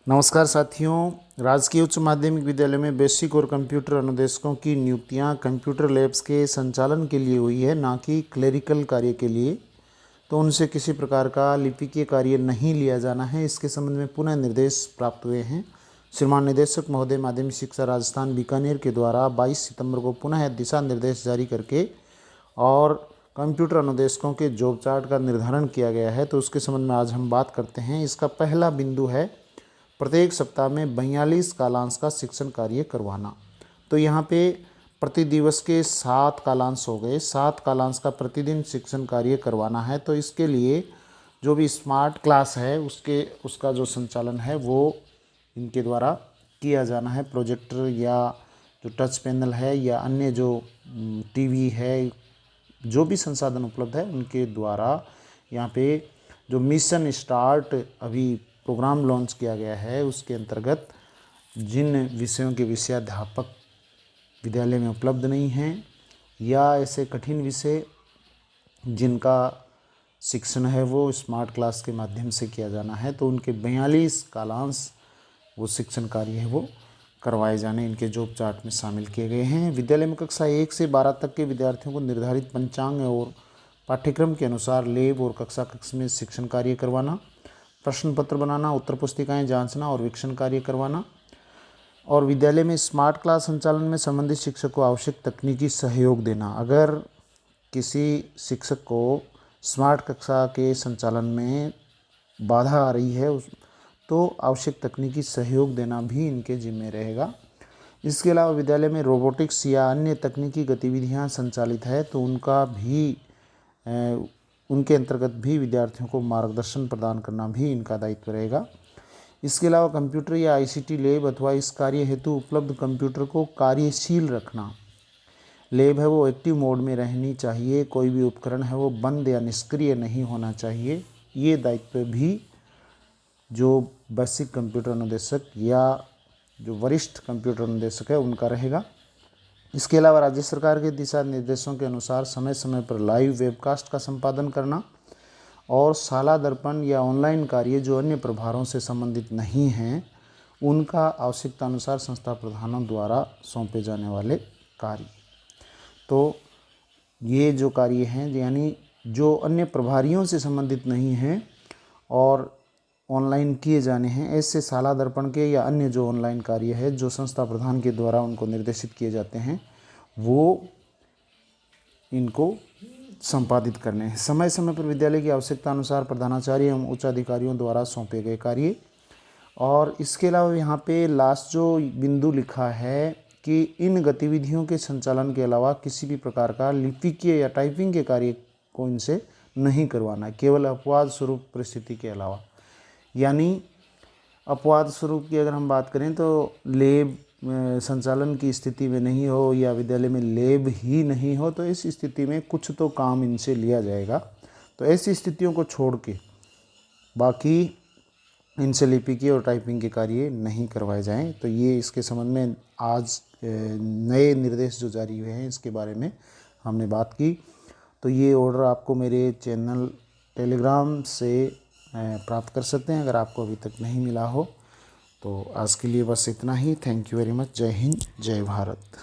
नमस्कार साथियों, राजकीय उच्च माध्यमिक विद्यालय में बेसिक और कंप्यूटर अनुदेशकों की नियुक्तियां कंप्यूटर लैब्स के संचालन के लिए हुई है, ना कि क्लेरिकल कार्य के लिए। तो उनसे किसी प्रकार का लिपिकीय कार्य नहीं लिया जाना है। इसके संबंध में पुनः निर्देश प्राप्त हुए हैं। श्रीमान निदेशक महोदय माध्यमिक शिक्षा राजस्थान बीकानेर के द्वारा 22 सितंबर को पुनः दिशा निर्देश जारी करके और कंप्यूटर अनुदेशकों के जॉब चार्ट का निर्धारण किया गया है। तो उसके संबंध में आज हम बात करते हैं। इसका पहला बिंदु है प्रत्येक सप्ताह में 42 कालांश का शिक्षण कार्य करवाना। तो यहाँ पे प्रति दिवस के 7 कालांश हो गए, 7 कालांश का प्रतिदिन शिक्षण कार्य करवाना है। तो इसके लिए जो भी स्मार्ट क्लास है उसका जो संचालन है वो इनके द्वारा किया जाना है। प्रोजेक्टर या जो टच पैनल है या अन्य जो टीवी है, जो भी संसाधन उपलब्ध है उनके द्वारा यहाँ पे जो मिशन स्टार्ट अभी प्रोग्राम लॉन्च किया गया है, उसके अंतर्गत जिन विषयों के विषयाध्यापक विद्यालय में उपलब्ध नहीं हैं या ऐसे कठिन विषय जिनका शिक्षण है वो स्मार्ट क्लास के माध्यम से किया जाना है, तो उनके 42 कालांश वो शिक्षण कार्य है वो करवाए जाने इनके जॉब चार्ट में शामिल किए गए हैं। विद्यालय में कक्षा 1 से 12 तक के विद्यार्थियों को निर्धारित पंचांग और पाठ्यक्रम के अनुसार लैब और कक्षा कक्ष में शिक्षण कार्य करवाना, प्रश्न पत्र बनाना, उत्तर पुस्तिकाएं जांचना और वीक्षण कार्य करवाना। और विद्यालय में स्मार्ट क्लास संचालन में संबंधित शिक्षक को आवश्यक तकनीकी सहयोग देना। अगर किसी शिक्षक को स्मार्ट कक्षा के संचालन में बाधा आ रही है तो आवश्यक तकनीकी सहयोग देना भी इनके जिम्मे रहेगा। इसके अलावा विद्यालय में रोबोटिक्स या अन्य तकनीकी गतिविधियां संचालित है तो उनके अंतर्गत भी विद्यार्थियों को मार्गदर्शन प्रदान करना भी इनका दायित्व रहेगा। इसके अलावा कंप्यूटर या आईसीटी लैब अथवा इस कार्य हेतु उपलब्ध कंप्यूटर को कार्यशील रखना। लैब है वो एक्टिव मोड में रहनी चाहिए, कोई भी उपकरण है वो बंद या निष्क्रिय नहीं होना चाहिए। ये दायित्व भी जो बेसिक कंप्यूटर अनुदेशक या जो वरिष्ठ कंप्यूटर अनुदेशक है उनका रहेगा। इसके अलावा राज्य सरकार के दिशा निर्देशों के अनुसार समय समय पर लाइव वेबकास्ट का संपादन करना और शाला दर्पण या ऑनलाइन कार्य जो अन्य प्रभारों से संबंधित नहीं हैं उनका आवश्यकता अनुसार संस्था प्रधानों द्वारा सौंपे जाने वाले कार्य। तो ये जो कार्य हैं यानी जो अन्य प्रभारियों से संबंधित नहीं हैं और ऑनलाइन किए जाने हैं, ऐसे शाला दर्पण के या अन्य जो ऑनलाइन कार्य है जो संस्था प्रधान के द्वारा उनको निर्देशित किए जाते हैं वो इनको संपादित करने हैं। समय समय पर विद्यालय की आवश्यकता अनुसार प्रधानाचार्य एवं उच्च अधिकारियों द्वारा सौंपे गए कार्य। और इसके अलावा यहाँ पे लास्ट जो बिंदु लिखा है कि इन गतिविधियों के संचालन के अलावा किसी भी प्रकार का लिपिकीय या टाइपिंग के कार्य को इनसे नहीं करवाना, केवल अपवाद स्वरूप परिस्थिति के अलावा। यानी अपवाद स्वरूप की अगर हम बात करें तो लैब संचालन की स्थिति में नहीं हो या विद्यालय में लैब ही नहीं हो तो इस स्थिति में कुछ तो काम इनसे लिया जाएगा। तो ऐसी स्थितियों को छोड़ के बाकी इनसे लिपिकीय और टाइपिंग के कार्य नहीं करवाए जाएं। तो ये इसके संबंध में आज नए निर्देश जो जारी हुए हैं इसके बारे में हमने बात की। तो ये ऑर्डर आपको मेरे चैनल टेलीग्राम से प्राप्त कर सकते हैं अगर आपको अभी तक नहीं मिला हो। तो आज के लिए बस इतना ही। Thank you very much. जय हिंद, जय भारत।